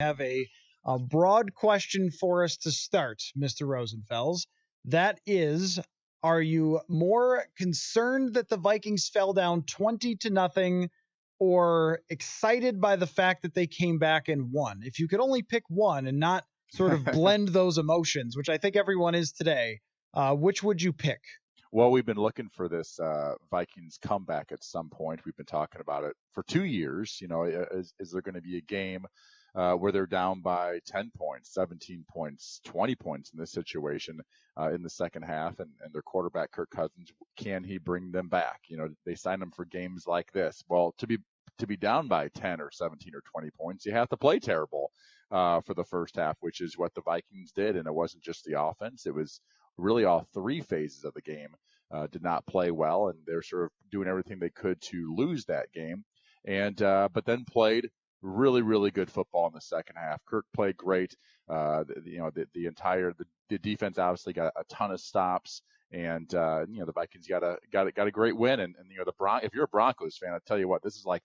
have a broad question for us to start, Mr. Rosenfels. That is, are you more concerned that the Vikings fell down 20-0 or excited by the fact that they came back and won? If you could only pick one and not sort of blend those emotions, which I think everyone is today, which would you pick? Well, we've been looking for this Vikings comeback at some point. We've been talking about it for 2 years. Is there going to be a game where they're down by 10 points, 17 points, 20 points in this situation in the second half, and their quarterback, Kirk Cousins, can he bring them back? They signed him for games like this. Well, to be down by 10 or 17 or 20 points, you have to play terrible for the first half, which is what the Vikings did. And it wasn't just the offense. It was really all three phases of the game did not play well, and they're sort of doing everything they could to lose that game. And but then played really, really good football in the second half. Kirk played great. The defense obviously got a ton of stops, and the Vikings got a great win. And if you're a Broncos fan, I tell you what, this is like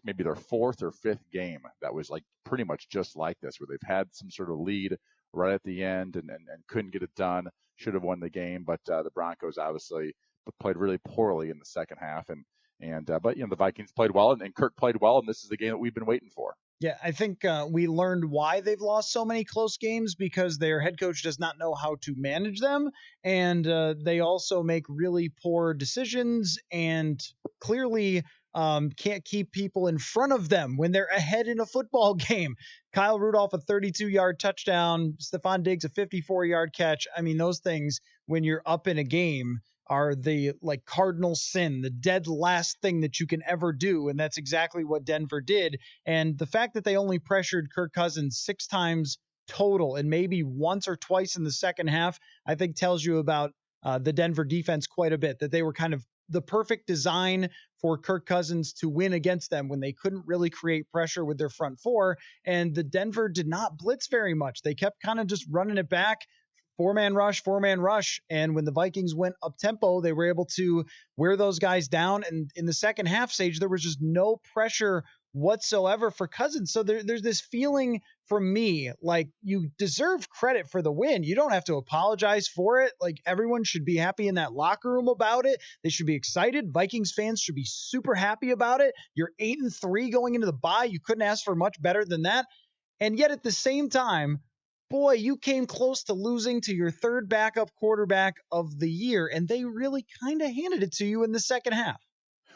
maybe their fourth or fifth game that was like pretty much just like this, where they've had some sort of lead right at the end and couldn't get it done. Should have won the game, but the Broncos obviously played really poorly in the second half. But the Vikings played well, and Kirk played well, and this is the game that we've been waiting for. Yeah, I think we learned why they've lost so many close games, because their head coach does not know how to manage them, and they also make really poor decisions and clearly can't keep people in front of them when they're ahead in a football game. Kyle Rudolph, a 32-yard touchdown, Stephon Diggs, a 54-yard catch. I mean, those things, when you're up in a game, are the cardinal sin, the dead last thing that you can ever do. And that's exactly what Denver did. And the fact that they only pressured Kirk Cousins 6 times total and maybe once or twice in the second half, I think tells you about the Denver defense quite a bit, that they were kind of the perfect design for Kirk Cousins to win against them when they couldn't really create pressure with their front four. And the Denver did not blitz very much. They kept kind of just running it back. Four-man rush. And when the Vikings went up tempo, they were able to wear those guys down. And in the second half, Sage, there was just no pressure whatsoever for Cousins. So there's this feeling from me, like, you deserve credit for the win. You don't have to apologize for it. Like, everyone should be happy in that locker room about it. They should be excited. Vikings fans should be super happy about it. You're 8-3 going into the bye. You couldn't ask for much better than that. And yet at the same time, boy, you came close to losing to your third backup quarterback of the year, and they really kind of handed it to you in the second half.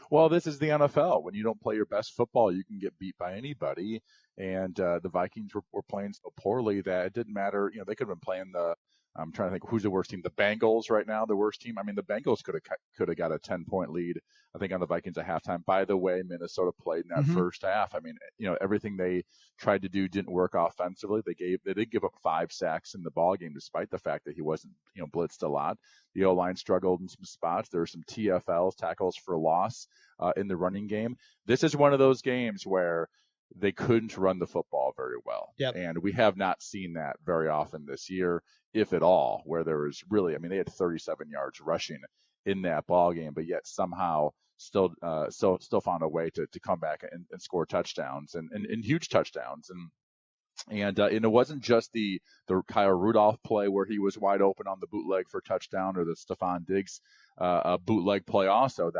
Well, this is the NFL. When you don't play your best football, you can get beat by anybody. And the Vikings were playing so poorly that it didn't matter. They could have been playing I'm trying to think who's the worst team. The Bengals right now, the worst team. I mean, the Bengals could have got a 10-point lead, I think, on the Vikings at halftime. By the way, Minnesota played in that first half. I mean, everything they tried to do didn't work offensively. They did give up 5 sacks in the ball game, despite the fact that he wasn't blitzed a lot. The O-line struggled in some spots. There were some TFLs, tackles for loss, in the running game. This is one of those games where they couldn't run the football very well. Yep. And we have not seen that very often this year, if at all, where there was really, they had 37 yards rushing in that ball game, but yet somehow still found a way to come back and score touchdowns and huge touchdowns. And it wasn't just the Kyle Rudolph play where he was wide open on the bootleg for touchdown, or the Stephon Diggs bootleg play. Also,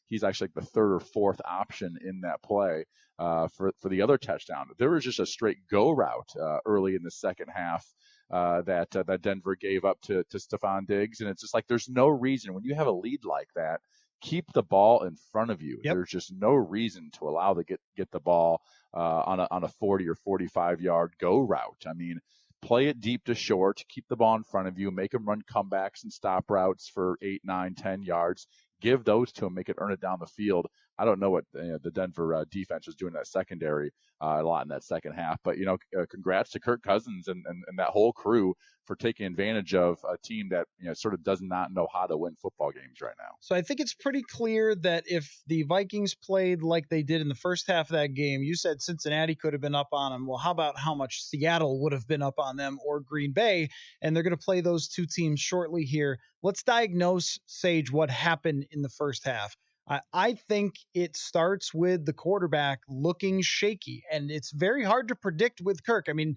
he's actually the third or fourth option in that play for the other touchdown. There was just a straight go route early in the second half that Denver gave up to Stephon Diggs, and it's just like, there's no reason when you have a lead like that, keep the ball in front of you. Yep. There's just no reason to allow to get the ball on a 40 or 45 yard go route. I mean, play it deep to short, keep the ball in front of you, make them run comebacks and stop routes for 8, 9, 10 yards. Give those to them, make it earn it down the field. I don't know what the Denver defense was doing that secondary a lot in that second half, but congrats to Kirk Cousins and that whole crew for taking advantage of a team that sort of does not know how to win football games right now. So I think it's pretty clear that if the Vikings played like they did in the first half of that game, you said Cincinnati could have been up on them. Well, how about how much Seattle would have been up on them, or Green Bay? And they're going to play those two teams shortly here. Let's diagnose, Sage, what happened in the first half. I think it starts with the quarterback looking shaky, and it's very hard to predict with Kirk. I mean,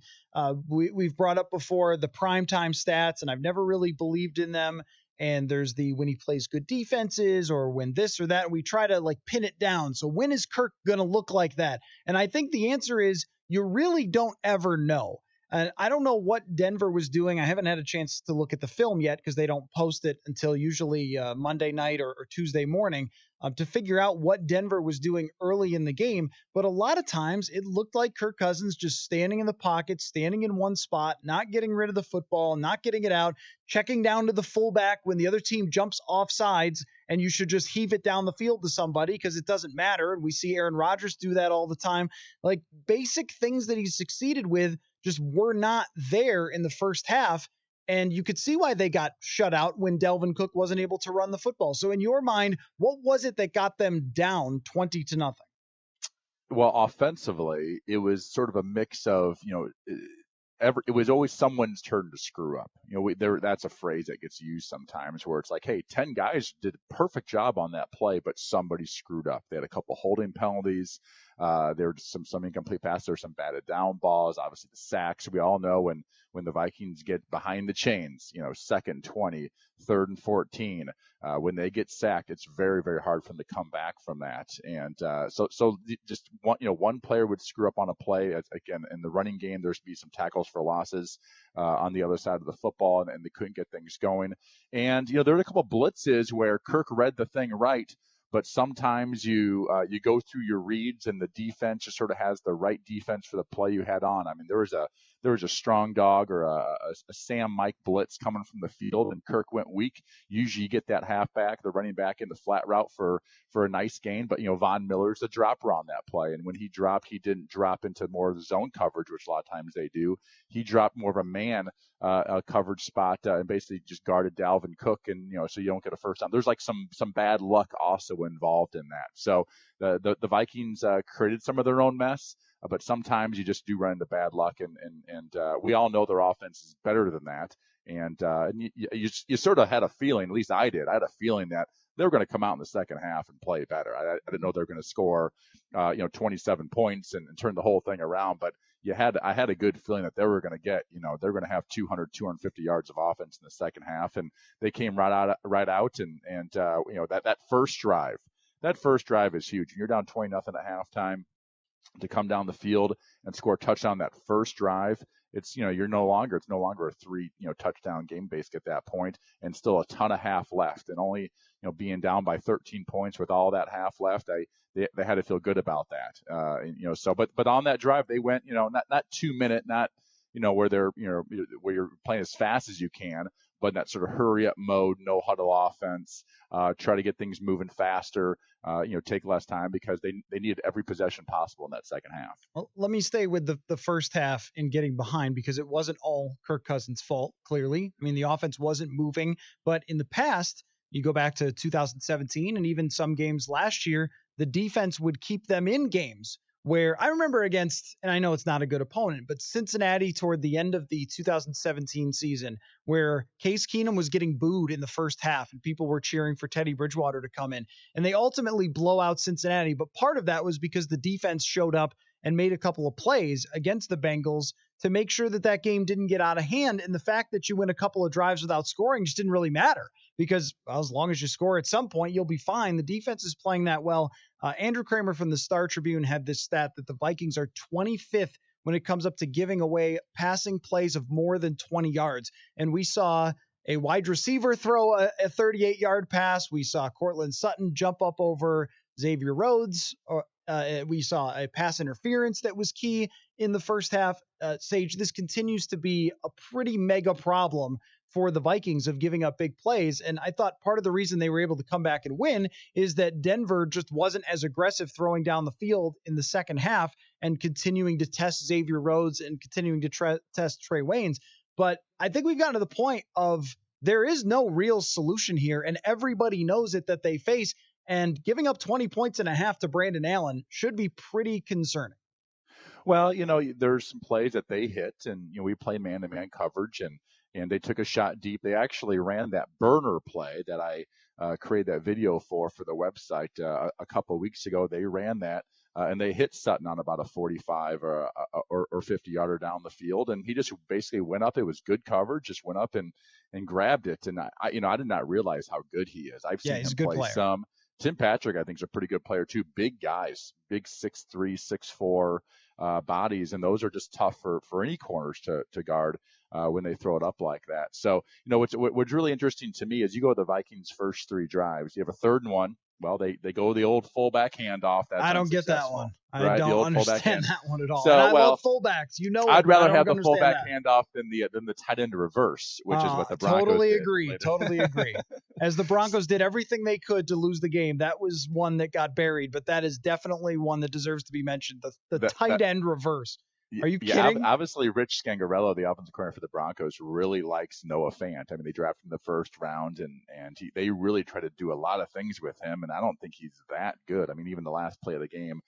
we've brought up before the primetime stats, and I've never really believed in them. And there's the when he plays good defenses or when this or that. We try to like pin it down. So when is Kirk going to look like that? And I think the answer is you really don't ever know. And I don't know what Denver was doing. I haven't had a chance to look at the film yet because they don't post it until usually Monday night or Tuesday morning to figure out what Denver was doing early in the game. But a lot of times it looked like Kirk Cousins just standing in the pocket, standing in one spot, not getting rid of the football, not getting it out, checking down to the fullback when the other team jumps off sides, and you should just heave it down the field to somebody because it doesn't matter. And we see Aaron Rodgers do that all the time. Like basic things that he's succeeded with just were not there in the first half. And you could see why they got shut out when Delvin Cook wasn't able to run the football. So in your mind, what was it that got them down 20-0? Well, offensively, it was sort of a mix of, it was always someone's turn to screw up. That's a phrase that gets used sometimes where it's like, hey, 10 guys did a perfect job on that play, but somebody screwed up. They had a couple holding penalties. There were some incomplete passes. There were some batted down balls. Obviously, the sacks. We all know when the Vikings get behind the chains, second 20, third and 14, when they get sacked, it's very, very hard for them to come back from that. And so just one player would screw up on a play. Again, in the running game, there's be some tackles for losses on the other side of the football, and they couldn't get things going. And there were a couple of blitzes where Kirk read the thing right, but sometimes you go through your reads and the defense just sort of has the right defense for the play you had on. I mean, there was a strong dog or a Sam Mike blitz coming from the field, and Kirk went weak. Usually you get that halfback, the running back in the flat route for a nice gain, but Von Miller's the dropper on that play, and when he dropped, he didn't drop into more of the zone coverage, which a lot of times they do. He dropped more of a man coverage spot and basically just guarded Dalvin Cook, and so you don't get a first down. There's like some bad luck also involved in that. So the Vikings created some of their own mess, but sometimes you just do run into bad luck, and we all know their offense is better than that. And you sort of had a feeling, at least I did. I had a feeling that they were going to come out in the second half and play better. I didn't know they were going to score, 27 points and turn the whole thing around, but I had a good feeling that they were going to get, they're going to have 200, 250 yards of offense in the second half, and they came right out, and that first drive is huge. You're down 20-0 at halftime to come down the field and score a touchdown that first drive. It's no longer a 3 touchdown game basically at that point, and still a ton of half left, and only being down by 13 points with all that half left. They had to feel good about that. But on that drive they went not 2 minute, not where they're where you're playing as fast as you can, but in that sort of hurry up mode, no huddle offense, try to get things moving faster, take less time because they needed every possession possible in that second half. Well, let me stay with the first half in getting behind because it wasn't all Kirk Cousins' fault, clearly. I mean, the offense wasn't moving, but in the past, you go back to 2017 and even some games last year, the defense would keep them in games where I remember against, and I know it's not a good opponent, but Cincinnati toward the end of the 2017 season, where Case Keenum was getting booed in the first half and people were cheering for Teddy Bridgewater to come in. And they ultimately blow out Cincinnati. But part of that was because the defense showed up and made a couple of plays against the Bengals to make sure that that game didn't get out of hand. And the fact that you win a couple of drives without scoring just didn't really matter because as long as you score at some point, you'll be fine. The defense is playing that well. Andrew Kramer from the Star Tribune had this stat that the Vikings are 25th when it comes up to giving away passing plays of more than 20 yards. And we saw a wide receiver throw a 38-yard pass. We saw Cortland Sutton jump up over Xavier Rhodes. We saw a pass interference that was key in the first half. Sage, this continues to be a pretty mega problem for the Vikings of giving up big plays. And I thought part of the reason they were able to come back and win is that Denver just wasn't as aggressive throwing down the field in the second half and continuing to test Xavier Rhodes and continuing to test Trey Waynes. But I think we've gotten to the point of there is no real solution here, and everybody knows it that they face. And giving up 20 points and a half to Brandon Allen should be pretty concerning. Well, there's some plays that they hit, and we play man-to-man coverage, and they took a shot deep. They actually ran that burner play that I created that video for the website a couple of weeks ago. They ran that. And they hit Sutton on about a 45 or 50 yarder down the field, and he just basically went up. It was good coverage, just went up and grabbed it. And I did not realize how good he is. I've Yeah, seen he's him a good play player. some. Tim Patrick, I think, is a pretty good player too. Big guys, big 6'3", 6'4" bodies, and those are just tough for any corners to guard when they throw it up like that. So, what's really interesting to me is you go to the Vikings' first 3 drives. You have a 3rd and 1. Well, they go the old fullback handoff. That's I don't get that unsuccessful, one. I right? The don't old fullback understand hand. that one at all. And So, I love fullbacks. You know it, I'd but I rather don't have the understand fullback that. handoff than the tight end reverse, which is what the Broncos totally did agree. later. Totally agree. As the Broncos did everything they could to lose the game, that was one that got buried, but that is definitely one that deserves to be mentioned. The tight end reverse. Are you kidding? Obviously, Rich Scangarello, the offensive coordinator for the Broncos, really likes Noah Fant. I mean, they drafted him in the first round, and they really try to do a lot of things with him, and I don't think he's that good. I mean, even the last play of the game,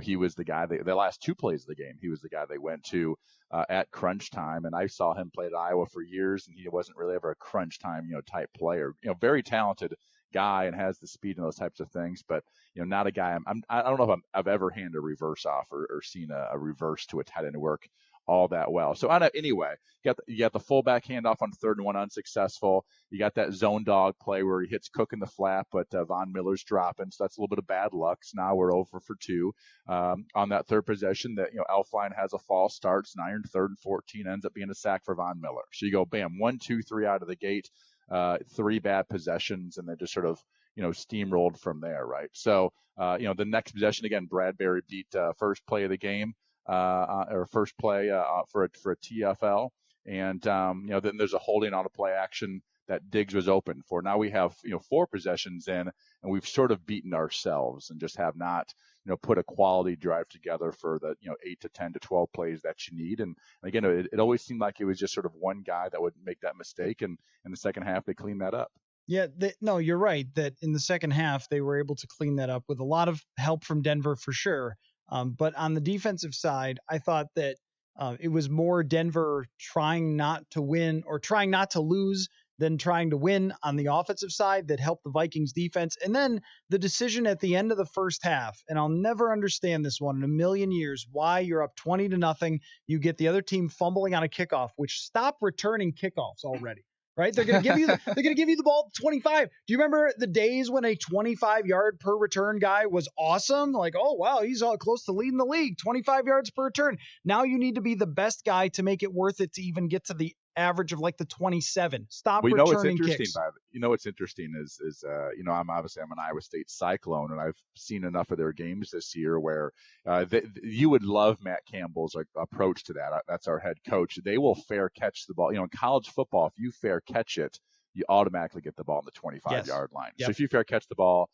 he was the guy. The last 2 plays of the game, he was the guy they went to at crunch time, and I saw him play at Iowa for years, and he wasn't really ever a crunch time, type player. Very talented guy and has the speed and those types of things, but not a guy. I don't know if I've ever handed a reverse off or seen a reverse to a tight end work all that well. So anyway, you got the fullback handoff on 3rd and 1 unsuccessful. You got that zone dog play where he hits Cook in the flat, but Von Miller's dropping, so that's a little bit of bad luck. So now we're over for 2 on that 3rd possession. That Elflein has a false start. Now you're in 3rd and 14, ends up being a sack for Von Miller. So you go bam, 1, 2, 3 out of the gate. 3 bad possessions, and then just sort of steamrolled from there, right? So the next possession again, Bradbury beat first play of the game or first play for a TFL, and then there's a holding on a play action that Diggs was open for. Now we have 4 possessions in, and we've sort of beaten ourselves and just have not put a quality drive together for the 8 to 10 to 12 plays that you need. And again, it always seemed like it was just sort of one guy that would make that mistake, and in the second half they cleaned that up. Yeah, no, you're right that in the second half they were able to clean that up with a lot of help from Denver for sure. But on the defensive side, I thought that it was more Denver trying not to win or trying not to lose than trying to win on the offensive side that helped the Vikings defense. And then the decision at the end of the first half, and I'll never understand this one in a million years, why you're up 20-0. You get the other team fumbling on a kickoff, which stop returning kickoffs already. Right? They're going to give you the ball at 25. Do you remember the days when a 25-yard per return guy was awesome? Like, oh, wow, he's all close to leading the league, 25 yards per return. Now you need to be the best guy to make it worth it to even get to the average of like the 27. Stop returning kicks. What's interesting is I'm an Iowa State Cyclone, and I've seen enough of their games this year where you would love Matt Campbell's approach to that. That's our head coach. They will fair catch the ball. In college football, if you fair catch it, you automatically get the ball on the 25-yard line. Yep. So if you fair catch the ball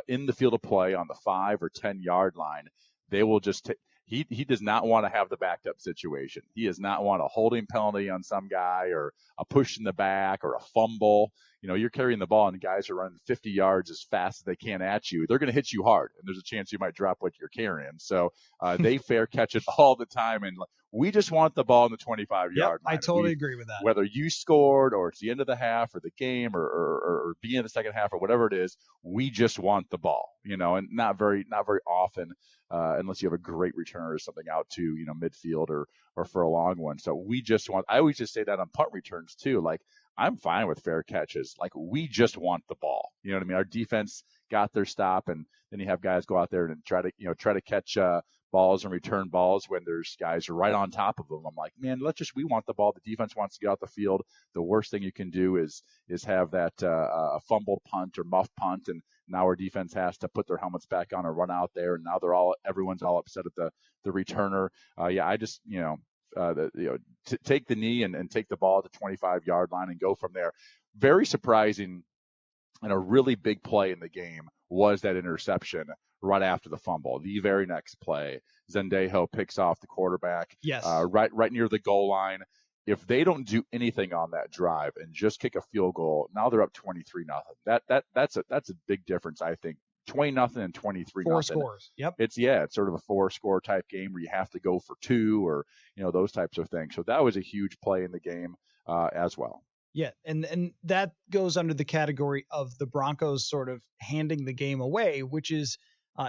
in the field of play on the 5 or 10-yard line, they will just He does not want to have the backed up situation. He does not want a holding penalty on some guy or a push in the back or a fumble. You're carrying the ball and guys are running 50 yards as fast as they can at you. They're going to hit you hard, and there's a chance you might drop what you're carrying. So they fair catch it all the time, and we just want the ball in the 25-yard line. I totally agree with that. Whether you scored or it's the end of the half or the game or being in the second half or whatever it is, we just want the ball. And not very often. Unless you have a great returner or something out to midfield or for a long one. So I always just say that on punt returns too. Like, I'm fine with fair catches. Like, we just want the ball. You know what I mean? Our defense got their stop, and then you have guys go out there and try to catch balls and return balls when there's guys right on top of them. I'm like, man, we want the ball. The defense wants to get out the field. The worst thing you can do is have that a fumble punt or muff punt, and now our defense has to put their helmets back on and run out there, and now everyone's all upset at the returner. I just take the knee and take the ball at the 25-yard line and go from there. Very surprising, and a really big play in the game was that interception right after the fumble. The very next play, Zendejo picks off the quarterback. Yes. Right near the goal line. If they don't do anything on that drive and just kick a field goal, now they're up 23-0. That's a big difference, I think. 20-0 and 23-0. 4 scores. Yep. It's sort of a 4-score type game where you have to go for 2 or those types of things. So that was a huge play in the game as well. Yeah, and that goes under the category of the Broncos sort of handing the game away, which is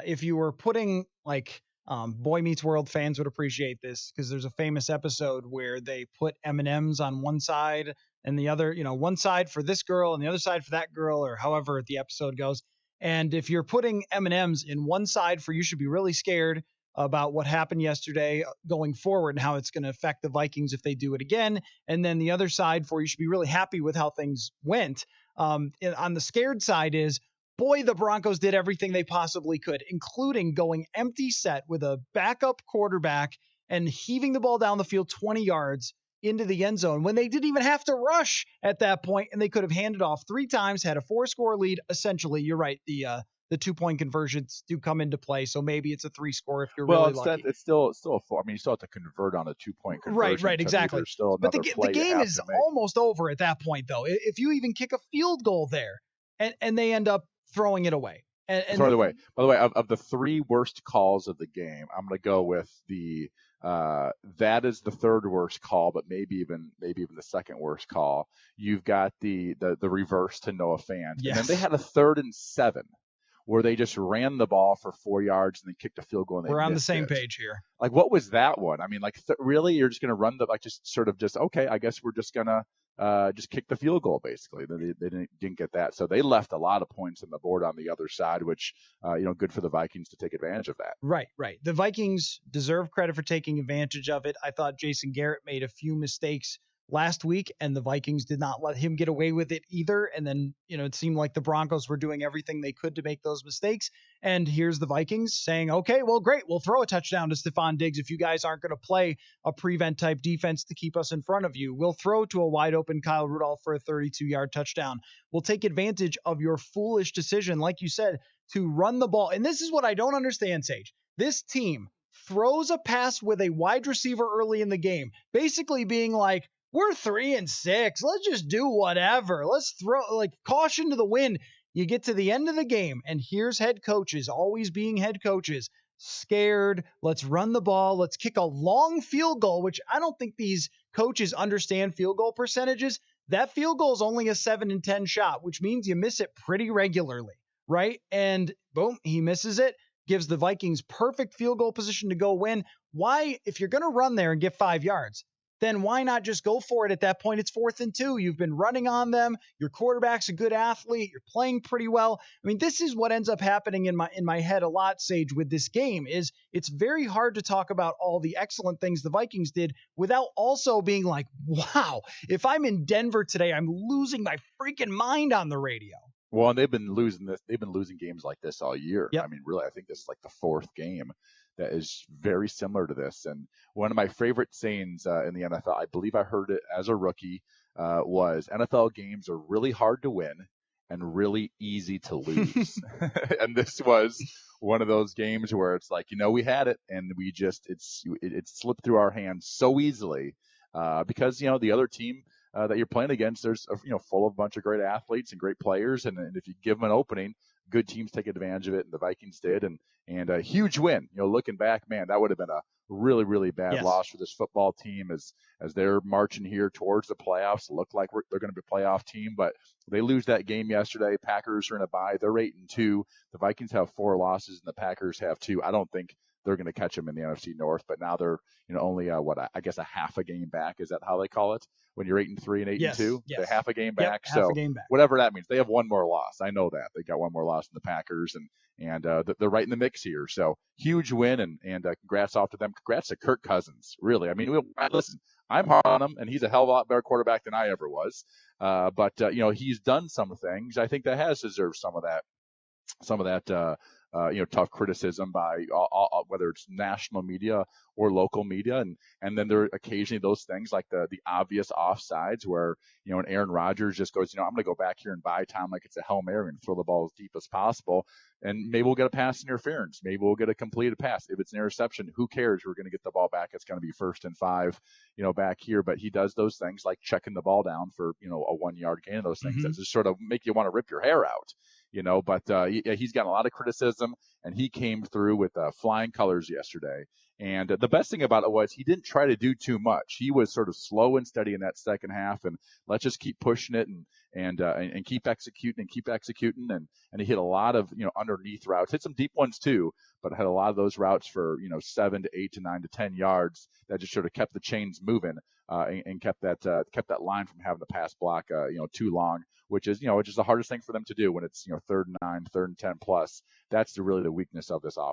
if you were putting like Boy Meets World fans would appreciate this because there's a famous episode where they put M&Ms on one side and the other, one side for this girl and the other side for that girl, or however the episode goes. And if you're putting M&Ms in one side for you should be really scared about what happened yesterday going forward and how it's going to affect the Vikings if they do it again, and then the other side for you should be really happy with how things went. On the scared side is, boy, the Broncos did everything they possibly could, including going empty set with a backup quarterback and heaving the ball down the field 20 yards into the end zone when they didn't even have to rush at that point, and they could have handed off 3 times, had a 4-score lead. Essentially, you're right. The 2-point conversions do come into play, so maybe it's a 3-score if you're really lucky. It's still a 4. I mean, you still have to convert on a 2-point conversion. Right, exactly. There's still But another the play game you have is to make. almost over at that point, though. If you even kick a field goal there, and they end up throwing it away. And by the way, of the 3 worst calls of the game, I'm going to go with the that is the 3rd worst call, but maybe even the 2nd worst call. You've got the reverse to Noah Fant, yes. And then they had a 3rd and 7 where they just ran the ball for 4 yards and then kicked a field goal. And we're on the same it. page here. Like, what was that one? I mean, like, really, you're just going to run okay, I guess we're just going to just kick the field goal, basically. They didn't get that. So they left a lot of points on the board on the other side, which, good for the Vikings to take advantage of that. Right. The Vikings deserve credit for taking advantage of it. I thought Jason Garrett made a few mistakes last week, and the Vikings did not let him get away with it either. And then, it seemed like the Broncos were doing everything they could to make those mistakes. And here's the Vikings saying, okay, well, great. We'll throw a touchdown to Stephon Diggs if you guys aren't going to play a prevent type defense to keep us in front of you. We'll throw to a wide open Kyle Rudolph for a 32-yard touchdown. We'll take advantage of your foolish decision, like you said, to run the ball. And this is what I don't understand, Sage. This team throws a pass with a wide receiver early in the game, basically being like, we're 3-6. Let's just do whatever. Let's throw caution to the wind. You get to the end of the game, and here's head coaches, always being head coaches, scared. Let's run the ball. Let's kick a long field goal, which I don't think these coaches understand field goal percentages. That field goal is only a 7 in 10 shot, which means you miss it pretty regularly, right? And boom, he misses it. Gives the Vikings perfect field goal position to go win. Why, if you're going to run there and get 5 yards, then why not just go for it at that point? It's 4th and 2. You've been running on them. Your quarterback's a good athlete. You're playing pretty well. I mean, this is what ends up happening in my head a lot, Sage, with this game is it's very hard to talk about all the excellent things the Vikings did without also being like, wow, if I'm in Denver today, I'm losing my freaking mind on the radio. Well, and they've been losing games like this all year. Yep. I mean, really, I think this is like the 4th game that is very similar to this. And one of my favorite sayings in the NFL, I believe I heard it as a rookie, was NFL games are really hard to win and really easy to lose. And this was one of those games where it's like, we had it and we just, it slipped through our hands so easily because, the other team that you're playing against, there's full of a bunch of great athletes and great players, and if you give them an opening, good teams take advantage of it, and the Vikings did, and a huge win. Looking back, man, that would have been a really, really bad loss for this football team as they're marching here towards the playoffs. Look like they're going to be a playoff team, but they lose that game yesterday. Packers are in a bye. They're 8-2. The Vikings have 4 losses, and the Packers have 2. I don't think they're going to catch them in the NFC North, but now they're only I guess a half a game back. Is that how they call it when you're 8-3 and 8-2? Yes. They're half a game back. Yep, half a game back. Whatever that means, they have one more loss. I know that they got one more loss in the Packers, and they're right in the mix here. So huge win, and congrats off to them. Congrats to Kirk Cousins. Really, I mean, listen, I'm hard on him, and he's a hell of a lot better quarterback than I ever was. But he's done some things I think that has deserved some of that tough criticism by whether it's national media or local media, and then there are occasionally those things like the obvious offsides where and Aaron Rodgers just goes, I'm going to go back here and buy time like it's a Hail Mary and throw the ball as deep as possible, and maybe we'll get a pass interference, maybe we'll get a completed pass. If it's an interception, who cares? We're going to get the ball back. It's going to be 1st and 5, back here. But he does those things like checking the ball down for a 1-yard gain, and those things that just sort of make you want to rip your hair out. But he's gotten a lot of criticism, and he came through with flying colors yesterday. And the best thing about it was he didn't try to do too much. He was sort of slow and steady in that second half, and let's just keep pushing it and keep executing. And he hit a lot of underneath routes, hit some deep ones too, but had a lot of those routes for 7 to 8 to 9 to 10 yards that just sort of kept the chains moving and kept that line from having the pass block too long, which is the hardest thing for them to do when it's 3rd and 9, 3rd and 10 plus. That's really the weakness of this offense.